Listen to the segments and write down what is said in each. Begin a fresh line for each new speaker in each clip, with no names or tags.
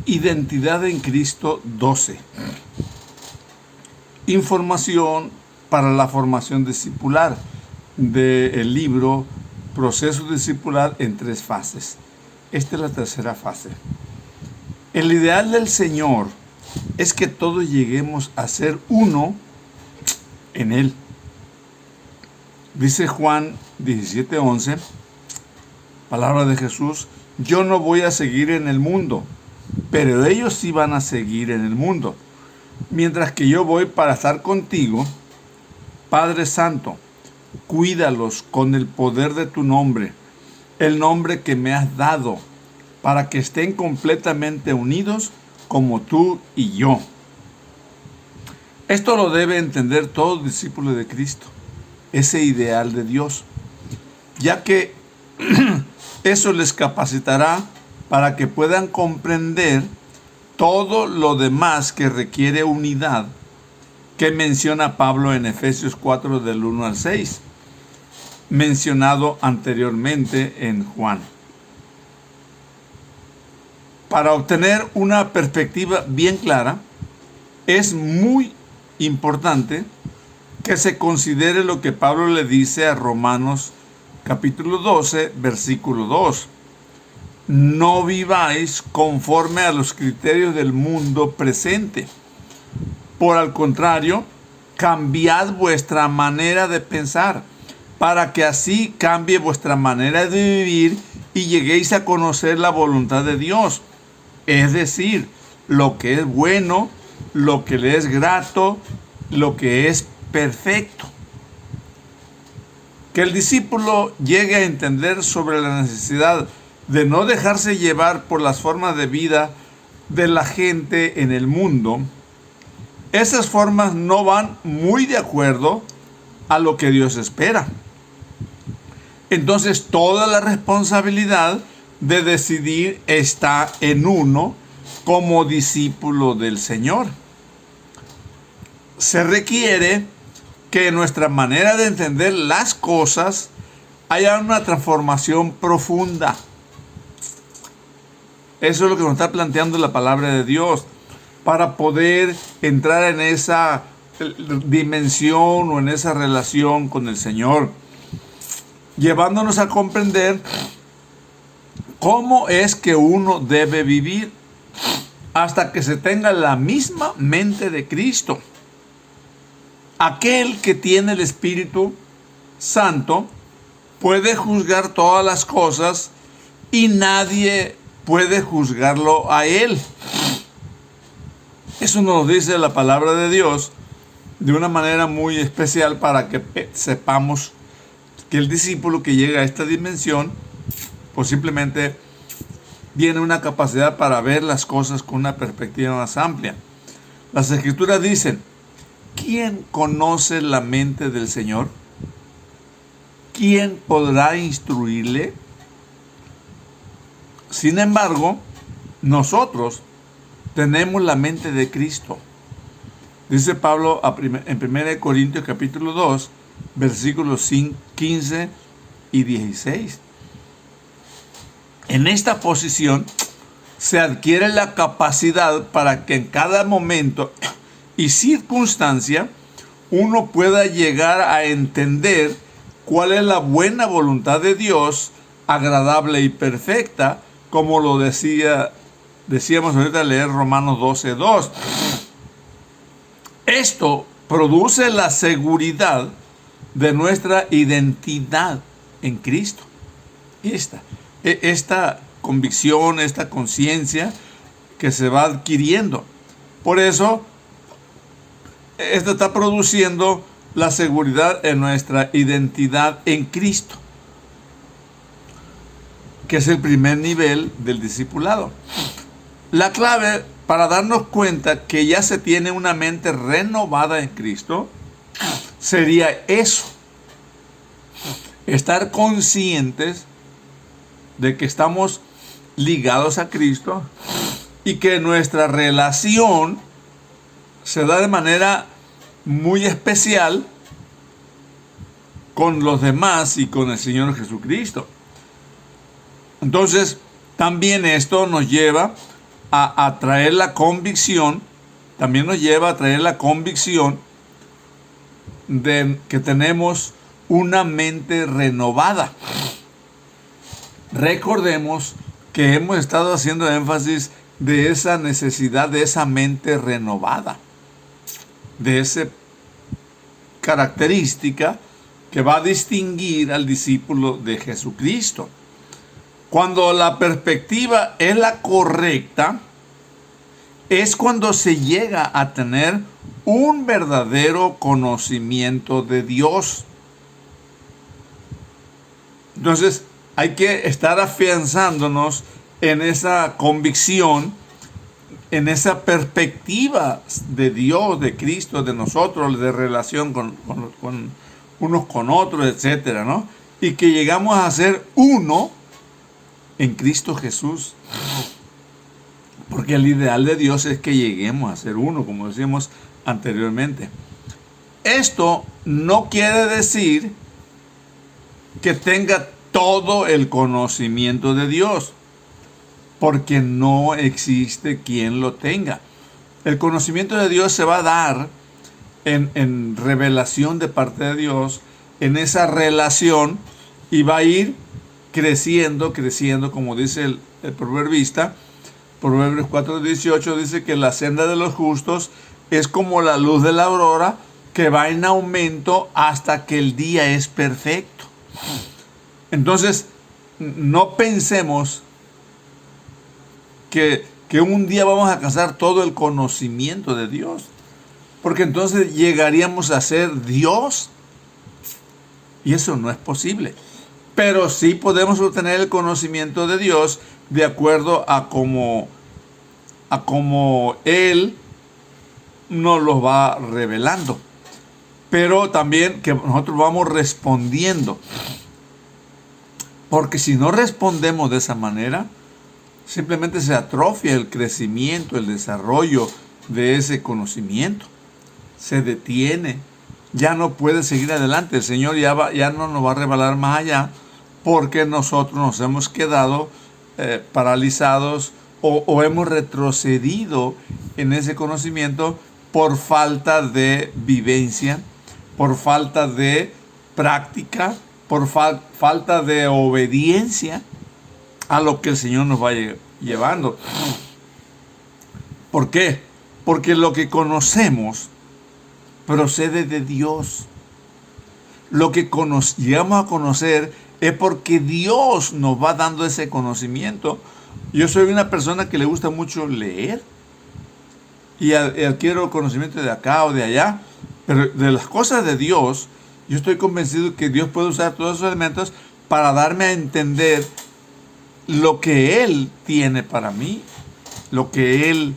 Identidad en Cristo 12. Información para la formación discipular del libro Proceso Discipular en 3 fases. Esta es la tercera fase. El ideal del Señor es que todos lleguemos a ser uno en Él. Dice Juan 17:11, palabra de Jesús: yo no voy a seguir en el mundo, pero ellos sí van a seguir en el mundo, mientras que yo voy para estar contigo. Padre Santo, cuídalos con el poder de tu nombre, el nombre que me has dado, para que estén completamente unidos como tú y yo. Esto lo debe entender todo discípulo de Cristo, ese ideal de Dios, ya que eso les capacitará para que puedan comprender todo lo demás que requiere unidad, que menciona Pablo en Efesios 4 del 1 al 6, mencionado anteriormente en Juan. Para obtener una perspectiva bien clara, es muy importante que se considere lo que Pablo le dice a Romanos capítulo 12, versículo 2. No viváis conforme a los criterios del mundo presente. Por el contrario, cambiad vuestra manera de pensar, para que así cambie vuestra manera de vivir y lleguéis a conocer la voluntad de Dios. Es decir, lo que es bueno, lo que le es grato, lo que es perfecto. Que el discípulo llegue a entender sobre la necesidad de no dejarse llevar por las formas de vida de la gente en el mundo. Esas formas no van muy de acuerdo a lo que Dios espera. Entonces, toda la responsabilidad de decidir está en uno como discípulo del Señor. Se requiere que en nuestra manera de entender las cosas haya una transformación profunda. Eso es lo que nos está planteando la palabra de Dios, para poder entrar en esa dimensión o en esa relación con el Señor, llevándonos a comprender cómo es que uno debe vivir hasta que se tenga la misma mente de Cristo. Aquel que tiene el Espíritu Santo puede juzgar todas las cosas y nadie puede juzgarlo a él. Eso nos dice la palabra de Dios de una manera muy especial, para que sepamos que el discípulo que llega a esta dimensión, pues simplemente tiene una capacidad para ver las cosas con una perspectiva más amplia. Las Escrituras dicen: ¿quién conoce la mente del Señor? ¿Quién podrá instruirle? Sin embargo, nosotros tenemos la mente de Cristo. Dice Pablo en 1 Corintios capítulo 2, versículos 15 y 16. En esta posición se adquiere la capacidad para que en cada momento y circunstancia uno pueda llegar a entender cuál es la buena voluntad de Dios, agradable y perfecta, como lo decíamos ahorita al leer Romanos 12:2. Esto produce la seguridad de nuestra identidad en Cristo. Esta convicción, esta conciencia que se va adquiriendo. Por eso, esto está produciendo la seguridad en nuestra identidad en Cristo, que es el primer nivel del discipulado. La clave para darnos cuenta que ya se tiene una mente renovada en Cristo sería eso: estar conscientes de que estamos ligados a Cristo y que nuestra relación se da de manera muy especial con los demás y con el Señor Jesucristo. Entonces, también esto nos lleva a traer la convicción, también nos lleva a traer la convicción de que tenemos una mente renovada. Recordemos que hemos estado haciendo énfasis de esa necesidad de esa mente renovada, de esa característica que va a distinguir al discípulo de Jesucristo. Cuando la perspectiva es la correcta, es cuando se llega a tener un verdadero conocimiento de Dios. Entonces, hay que estar afianzándonos en esa convicción, en esa perspectiva de Dios, de Cristo, de nosotros, de relación con unos con otros, etcétera, ¿no? Y que llegamos a ser uno en Cristo Jesús. Porque el ideal de Dios es que lleguemos a ser uno, como decíamos anteriormente. Esto no quiere decir que tenga todo el conocimiento de Dios, porque no existe quien lo tenga. El conocimiento de Dios se va a dar en revelación de parte de Dios, en esa relación, y va a ir creciendo, como dice el proverbista. Proverbios 4:18 dice que la senda de los justos es como la luz de la aurora, que va en aumento hasta que el día es perfecto. Entonces, no pensemos que un día vamos a alcanzar todo el conocimiento de Dios, porque entonces llegaríamos a ser Dios, y eso no es posible. Pero sí podemos obtener el conocimiento de Dios de acuerdo a cómo Él nos lo va revelando. Pero también que nosotros vamos respondiendo. Porque si no respondemos de esa manera, simplemente se atrofia el crecimiento, el desarrollo de ese conocimiento. Se detiene. Ya no puede seguir adelante. El Señor ya no nos va a revelar más allá, porque nosotros nos hemos quedado paralizados o hemos retrocedido en ese conocimiento por falta de vivencia, por falta de práctica, por falta de obediencia a lo que el Señor nos va llevando. ¿Por qué? Porque lo que conocemos procede de Dios. Lo que llegamos a conocer es porque Dios nos va dando ese conocimiento. Yo soy una persona que le gusta mucho leer y adquiero conocimiento de acá o de allá, pero de las cosas de Dios, yo estoy convencido que Dios puede usar todos esos elementos para darme a entender lo que Él tiene para mí, lo que Él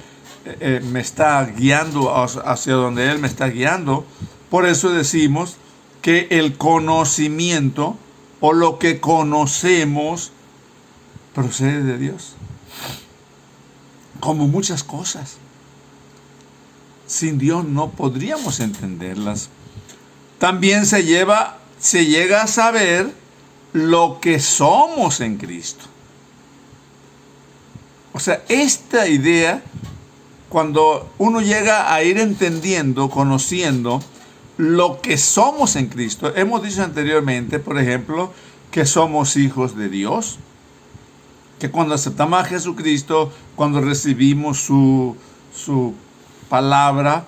me está guiando, hacia donde Él me está guiando. Por eso decimos que el conocimiento o lo que conocemos procede de Dios. Como muchas cosas. Sin Dios no podríamos entenderlas. También se llega a saber lo que somos en Cristo. O sea, esta idea, cuando uno llega a ir entendiendo, conociendo lo que somos en Cristo, hemos dicho anteriormente, por ejemplo, que somos hijos de Dios, que cuando aceptamos a Jesucristo, cuando recibimos su palabra,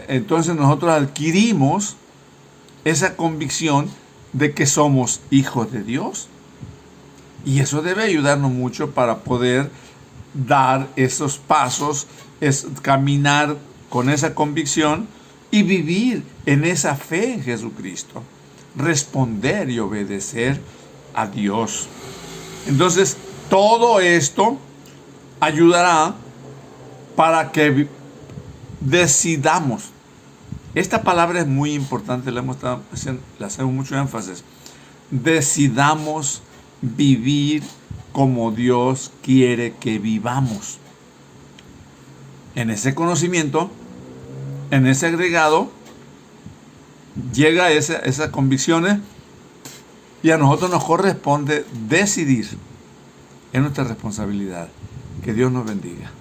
entonces nosotros adquirimos esa convicción de que somos hijos de Dios. Y eso debe ayudarnos mucho para poder dar esos pasos, caminar con esa convicción y vivir en esa fe en Jesucristo, responder y obedecer a Dios. Entonces, todo esto ayudará para que decidamos. Esta palabra es muy importante, le hacemos mucho énfasis. Decidamos vivir como Dios quiere que vivamos. En ese conocimiento, en ese agregado, llega esas convicciones y a nosotros nos corresponde decidir. Es nuestra responsabilidad. Que Dios nos bendiga.